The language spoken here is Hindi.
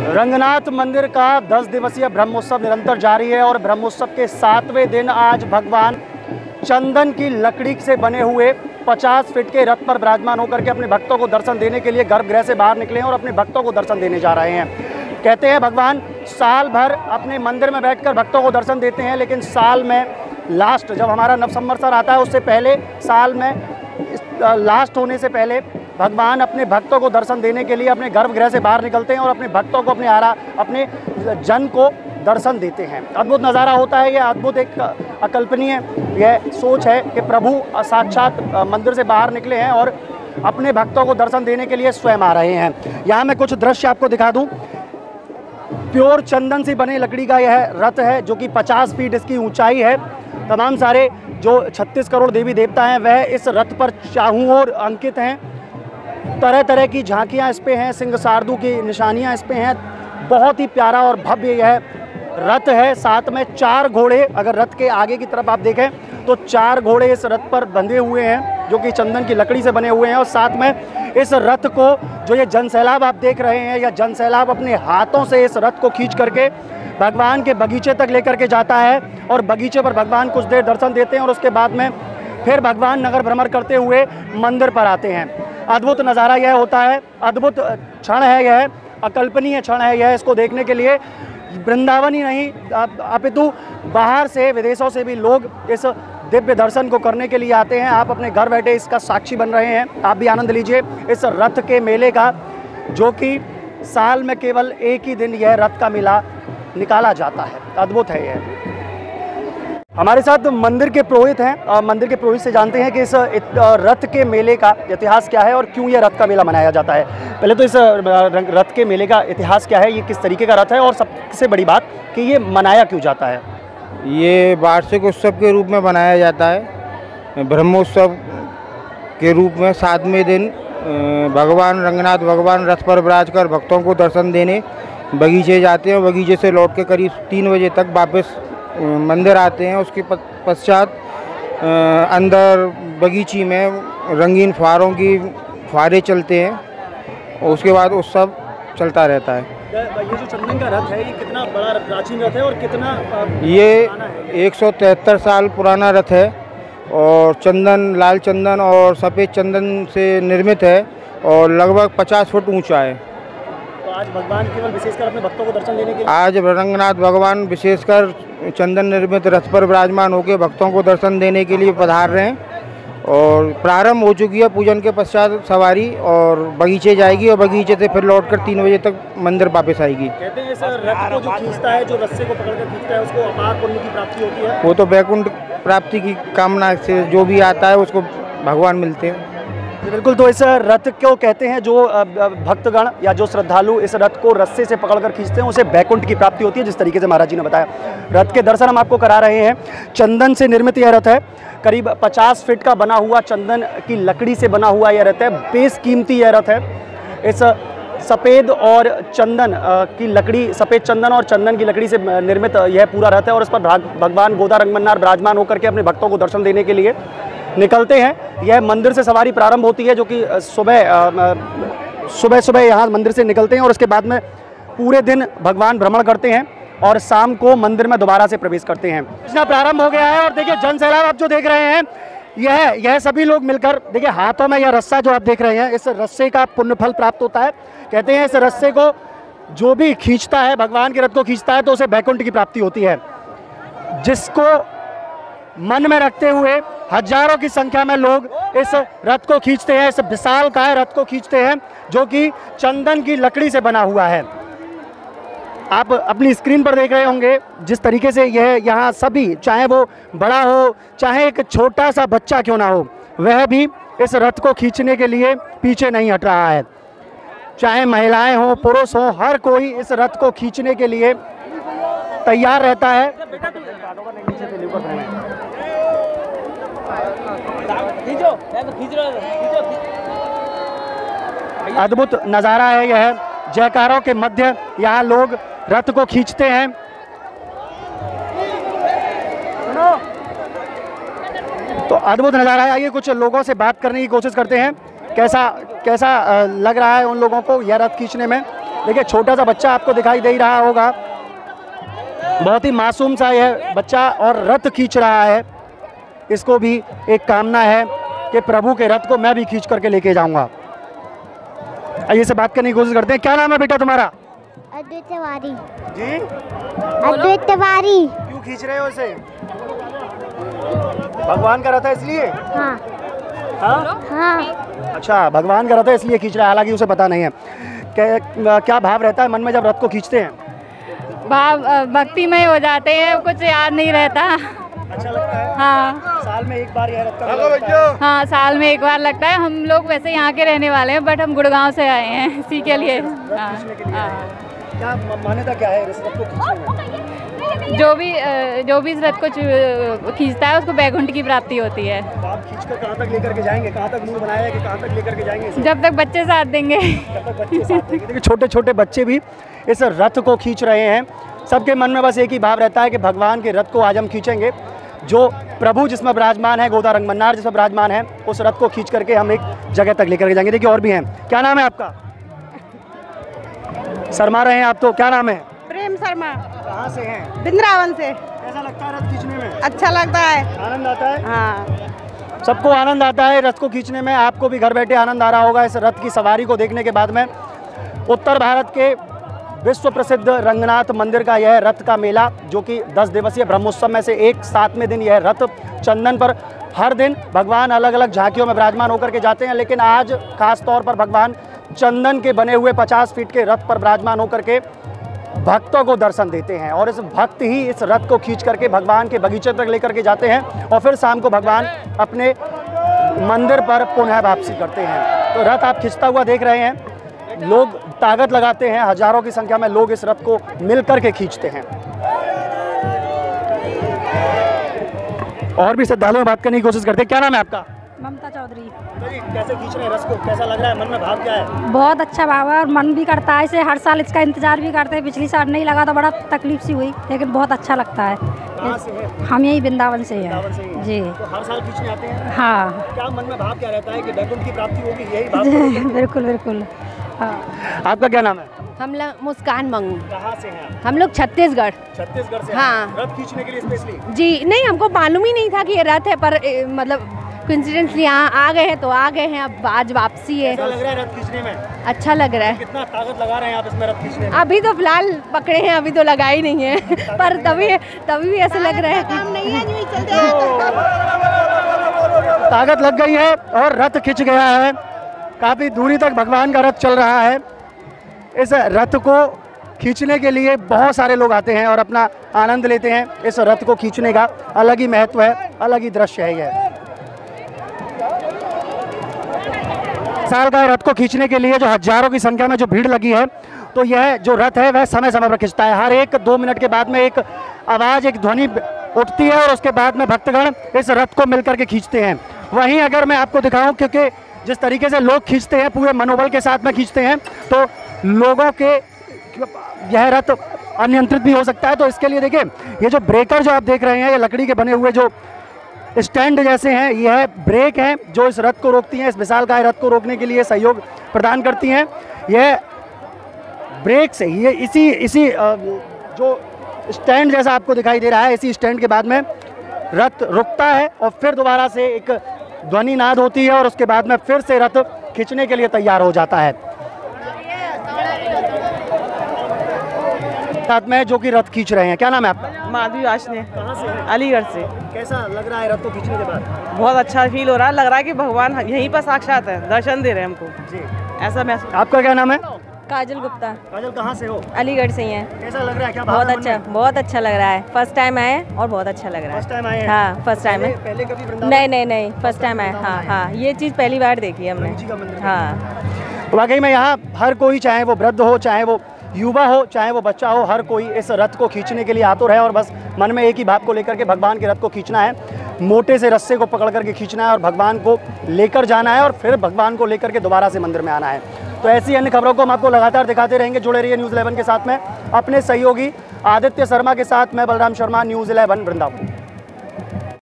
रंगनाथ मंदिर का 10 दिवसीय ब्रह्मोत्सव निरंतर जारी है और ब्रह्मोत्सव के 7वें दिन आज भगवान चंदन की लकड़ी से बने हुए 50 फीट के रथ पर विराजमान होकर के अपने भक्तों को दर्शन देने के लिए गर्भगृह से बाहर निकले हैं और अपने भक्तों को दर्शन देने जा रहे हैं। कहते हैं भगवान साल भर अपने मंदिर में बैठकर भक्तों को दर्शन देते हैं, लेकिन साल में लास्ट जब हमारा नव संवत्सर आता है उससे पहले साल में लास्ट होने से पहले भगवान अपने भक्तों को दर्शन देने के लिए अपने गर्भगृह से बाहर निकलते हैं और अपने भक्तों को अपने जन को दर्शन देते हैं। अद्भुत नज़ारा होता है। यह अद्भुत एक अकल्पनीय यह सोच है कि प्रभु साक्षात मंदिर से बाहर निकले हैं और अपने भक्तों को दर्शन देने के लिए स्वयं आ रहे हैं। यहाँ मैं कुछ दृश्य आपको दिखा दूँ। प्योर चंदन से बने लकड़ी का यह रथ है जो कि 50 फीट इसकी ऊंचाई है। तमाम सारे जो 36 करोड़ देवी देवता हैं वह इस रथ पर चारों ओर अंकित हैं। तरह तरह की झांकियाँ इस पे हैं, सिंह सारदू की निशानियाँ इस पे हैं। बहुत ही प्यारा और भव्य यह रथ है। साथ में 4 घोड़े, अगर रथ के आगे की तरफ आप देखें तो 4 घोड़े इस रथ पर बंधे हुए हैं जो कि चंदन की लकड़ी से बने हुए हैं। और साथ में इस रथ को जो ये जनसैलाब आप देख रहे हैं, या जनसैलाब अपने हाथों से इस रथ को खींच करके भगवान के बगीचे तक लेकर के जाता है और बगीचे पर भगवान कुछ देर दर्शन देते हैं और उसके बाद में फिर भगवान नगर भ्रमण करते हुए मंदिर पर आते हैं। अद्भुत नज़ारा यह होता है, अद्भुत क्षण है यह, अकल्पनीय क्षण है यह। इसको देखने के लिए वृंदावन ही नहीं अपितु बाहर से, विदेशों से भी लोग इस दिव्य दर्शन को करने के लिए आते हैं। आप अपने घर बैठे इसका साक्षी बन रहे हैं। आप भी आनंद लीजिए इस रथ के मेले का, जो कि साल में केवल एक ही दिन यह रथ का मेला निकाला जाता है। अद्भुत है यह। हमारे साथ मंदिर के पुरोहित हैं और मंदिर के पुरोहित से जानते हैं कि इस रथ के मेले का इतिहास क्या है और क्यों यह रथ का मेला मनाया जाता है। पहले तो इस रथ के मेले का इतिहास क्या है, ये किस तरीके का रथ है और सबसे बड़ी बात कि ये मनाया क्यों जाता है। ये वार्षिक उत्सव के रूप में मनाया जाता है। ब्रह्मोत्सव के रूप में 7वें दिन भगवान रंगनाथ भगवान रथ पर विराज कर भक्तों को दर्शन देने बगीचे जाते हैं। बगीचे से लौट के करीब 3 बजे तक वापस मंदिर आते हैं। उसके पश्चात अंदर बगीची में रंगीन फुहारों की फुहारे चलते हैं और उसके बाद उत्सव चलता रहता है। ये जो चंदन का रथ है ये कितना बड़ा प्राचीन रथ है और कितना ये 173 साल पुराना रथ है और चंदन, लाल चंदन और सफ़ेद चंदन से निर्मित है और लगभग 50 फुट ऊंचा है। तो आज भगवान केवल विशेषकर अपने भक्तों को दर्शन देने के लिए, आज रंगनाथ भगवान विशेषकर चंदन निर्मित रथ पर विराजमान होकर भक्तों को दर्शन देने के लिए पधार रहे हैं और प्रारंभ हो चुकी है। पूजन के पश्चात सवारी और बगीचे जाएगी और बगीचे से फिर लौटकर 3 बजे तक मंदिर वापस आएगी। कहते हैं इस रथ को जो खींचता है, जो रस्से को पकड़कर खींचता है, उसको अपार पुण्य की प्राप्ति होती है। वो तो वैकुंठ प्राप्ति की कामना से जो भी आता है उसको भगवान मिलते हैं। बिल्कुल। तो इस रथ को कहते हैं, जो भक्तगण या जो श्रद्धालु इस रथ को रस्से से पकड़कर खींचते हैं उसे बैकुंठ की प्राप्ति होती है, जिस तरीके से महाराज जी ने बताया। रथ के दर्शन हम आपको करा रहे हैं। चंदन से निर्मित यह रथ है। करीब 50 फीट का बना हुआ चंदन की लकड़ी से बना हुआ यह रथ है। बेशकीमती यह रथ है। इस सफ़ेद और चंदन की लकड़ी, सफ़ेद चंदन और चंदन की लकड़ी से निर्मित यह पूरा रथ है और इस पर भगवान गोदा रंगमन्नार विराजमान होकर के अपने भक्तों को दर्शन देने के लिए निकलते हैं। यह मंदिर से सवारी प्रारंभ होती है, जो कि सुबह यहाँ मंदिर से निकलते हैं और उसके बाद में पूरे दिन भगवान भ्रमण करते हैं और शाम को मंदिर में दोबारा से प्रवेश करते हैं। इसका प्रारंभ हो गया है और देखिए जनसैलाब आप जो देख रहे हैं, यह सभी लोग मिलकर, देखिए हाथों में यह रस्सा जो आप देख रहे हैं, इस रस्से का पुण्य फल प्राप्त होता है। कहते हैं इस रस्से को जो भी खींचता है, भगवान के रथ को खींचता है, तो उसे बैकुंठ की प्राप्ति होती है। जिसको मन में रखते हुए हजारों की संख्या में लोग इस रथ को खींचते हैं, इस विशालकाय रथ को खींचते हैं जो कि चंदन की लकड़ी से बना हुआ है। आप अपनी स्क्रीन पर देख रहे होंगे जिस तरीके से यह यहाँ सभी, चाहे वो बड़ा हो चाहे एक छोटा सा बच्चा क्यों ना हो, वह भी इस रथ को खींचने के लिए पीछे नहीं हट रहा है। चाहे महिलाएं हो, पुरुष हो, हर कोई इस रथ को खींचने के लिए तैयार रहता है। अद्भुत नज़ारा है यह। जयकारों के मध्य यहाँ लोग रथ को खींचते हैं। तो अद्भुत नज़ारा है। आइए कुछ लोगों से बात करने की कोशिश करते हैं। कैसा लग रहा है उन लोगों को यह रथ खींचने में। देखिए छोटा सा बच्चा आपको दिखाई दे ही रहा होगा, बहुत ही मासूम सा यह बच्चा और रथ खींच रहा है। इसको भी एक कामना है कि प्रभु के रथ को मैं भी खींच करके लेके जाऊंगा। आइए से बात करने की कोशिश करते हैं। क्या नाम है बेटा तुम्हारा? अद्वैत तिवारी। जी, अद्वैत तिवारी। क्यों खींच रहे हो इसे? भगवान का रथ है इसलिए? हाँ हाँ? हाँ। अच्छा, भगवान का रथ है इसलिए खींच रहा है, हालांकि उसे पता नहीं है। क्या भाव रहता है मन में जब रथ को खींचते हैं? भाव भक्ति में हो जाते हैं, कुछ याद नहीं रहता। अच्छा लगता है? हाँ साल में एक बार यह रथ का मेला लगता है? हाँ, साल में एक बार लगता है। हम लोग वैसे यहाँ के रहने वाले हैं, बट हम गुड़गांव से आए हैं इसी के लिए। हाँ, हाँ। क्या मान्यता क्या है इस रथ को खींचने में? जो भी इस रथ को खींचता है उसको बैकुंठ की प्राप्ति होती है। तो आप खींचकर कहाँ तक लेकर के जाएंगे? कहाँ तक मूड बनाया है कि कहाँ तक लेकर के जाएंगे इसे? जब तक बच्चे साथ देंगे। जब तक बच्चे साथ देंगे। देखिए छोटे छोटे बच्चे भी इस रथ को खींच रहे हैं। सबके मन में बस एक ही भाव रहता है कि भगवान के रथ को आज हम खींचेंगे। जो प्रभु जिसमें विराजमान है, गोदा रंगमन्नार जिसमें विराजमान है, उस रथ को खींच करके हम एक जगह तक लेकर के जाएंगे। देखिए और भी हैं। क्या नाम है आपका? शर्मा रहे हैं आप तो। क्या नाम है? प्रेम शर्मा। कहाँ से हैं? वृंदावन से। कैसा लगता है रथ खींचने में? अच्छा लगता है। आनंद आता है? हाँ। सबको आनंद आता है रथ को खींचने में। आपको भी घर बैठे आनंद आ रहा होगा इस रथ की सवारी को देखने के बाद में। उत्तर भारत के विश्व प्रसिद्ध रंगनाथ मंदिर का यह रथ का मेला, जो कि 10 दिवसीय ब्रह्मोत्सव में से एक 7वें दिन यह रथ चंदन पर हर दिन भगवान अलग अलग झांकियों में विराजमान होकर के जाते हैं, लेकिन आज खास तौर पर भगवान चंदन के बने हुए 50 फीट के रथ पर विराजमान होकर के भक्तों को दर्शन देते हैं। और इस भक्त ही इस रथ को खींच करके भगवान के बगीचे तक लेकर के जाते हैं और फिर शाम को भगवान अपने मंदिर पर पुनः वापसी करते हैं। तो रथ आप खींचता हुआ देख रहे हैं। लोग ताकत लगाते हैं, हजारों की संख्या में लोग इस रथ को मिल करके खींचते हैं। और भी श्रद्धालुओं बात करने की कोशिश करते हैं। क्या नाम है आपका? ममता चौधरी। कैसे खींच रहे हैं रथ को? कैसा लग रहा है? मन में भाव क्या है? बहुत अच्छा भाव है और मन भी करता है इसे। हर साल इसका इंतजार भी करते हैं। पिछली साल नहीं लगा तो बड़ा तकलीफ सी हुई, लेकिन बहुत अच्छा लगता है। कहाँ से है? हम यही वृंदावन से वृंदावन से ही हैं हैं। जी। तो हर साल खींचने आते हैं? हाँ। क्या मन में भाव क्या रहता है कि बैकुंठ की प्राप्ति होगी, यही भाव को लेकर? बिल्कुल बिल्कुल। हाँ। आपका क्या नाम है? हम लोग मुस्कान मंगू। कहाँ से हैं आप? हम लोग छत्तीसगढ़। छत्तीसगढ़ से? हाँ। रथ खींचने के लिए स्पेशली? जी नहीं, हमको मालूम ही नहीं था कि ये रथ है, पर मतलब कोइंसिडेंटली यहाँ आ गए हैं तो आ गए हैं। अब आज वापसी है। कैसा लग रहा है रथ खींचने में? अच्छा लग रहा है। कितना ताकत लगा रहे हैं आप इसमें रथ खींचने में? अभी तो फिलहाल पकड़े हैं, अभी तो लगा ही नहीं है। पर तभी भी ऐसा लग रहा है ताकत लग गई है और रथ खिंच गया है। काफ़ी दूरी तक भगवान का रथ चल रहा है। इस रथ को खींचने के लिए बहुत सारे लोग आते हैं और अपना आनंद लेते हैं। इस रथ को खींचने का अलग ही महत्व है, अलग ही दृश्य है यह। साल का रथ को खींचने के लिए जो हजारों की संख्या में जो भीड़ लगी है, तो यह जो रथ है वह समय समय पर खिंचता है। हर 1-2 मिनट के बाद में एक आवाज़, एक ध्वनि उठती है और उसके बाद में भक्तगण इस रथ को मिलकर के खींचते हैं। वहीं अगर मैं आपको दिखाऊं, क्योंकि जिस तरीके से लोग खींचते हैं पूरे मनोबल के साथ में खींचते हैं, तो लोगों के यह रथ अनियंत्रित भी हो सकता है। तो इसके लिए देखिए, ये जो ब्रेकर जो आप देख रहे हैं, ये लकड़ी के बने हुए जो स्टैंड जैसे हैं, यह ब्रेक हैं जो इस रथ को रोकती हैं। इस विशालकाय रथ को रोकने के लिए सहयोग प्रदान करती हैं। यह ब्रेक से ये इसी जो स्टैंड जैसा आपको दिखाई दे रहा है, इसी स्टैंड के बाद में रथ रुकता है और फिर दोबारा से एक ध्वनि नाद होती है और उसके बाद में फिर से रथ खींचने के लिए तैयार हो जाता है। साथ में जो कि रथ खींच रहे हैं। क्या नाम है आपका? माधवी आशने। कहाँ से हैं? अलीगढ़ से। कैसा लग रहा है रथ को खींचने के बाद? बहुत अच्छा फील हो रहा है। लग रहा है कि भगवान यहीं पर साक्षात है, दर्शन दे रहे हैं हमको। जी, ऐसा महसूस। आपका क्या नाम है? काजल गुप्ता। काजल कहाँ से हो? अलीगढ़ से ही हैं। कैसा लग रहा है? क्या बहुत अच्छा लग रहा है। फर्स्ट टाइम आए और बहुत अच्छा लग रहा है। फर्स्ट टाइम आए हैं? हाँ, फर्स्ट टाइम है। पहले कभी वृंदावन? नहीं, फर्स्ट टाइम आए। हाँ हाँ, ये चीज़ पहली बार देखी है हमने। प्रभु जी का मंदिर। हाँ। वाकई में यहाँ हर कोई, चाहे वो वृद्ध हो, चाहे वो युवा हो, चाहे वो बच्चा हो, हर कोई इस रथ को खींचने के लिए आतुर है और बस मन में एक ही भाव को लेकर के भगवान के रथ को खींचना है। मोटे से रस्से को पकड़ करके खींचना है और भगवान को लेकर जाना है और फिर भगवान को लेकर के दोबारा से मंदिर में आना है। तो ऐसी अन्य खबरों को हम आपको लगातार दिखाते रहेंगे। जुड़े रहिए न्यूज़ 11 के साथ में। अपने सहयोगी आदित्य शर्मा के साथ मैं बलराम शर्मा, न्यूज़ 11 वृंदावन।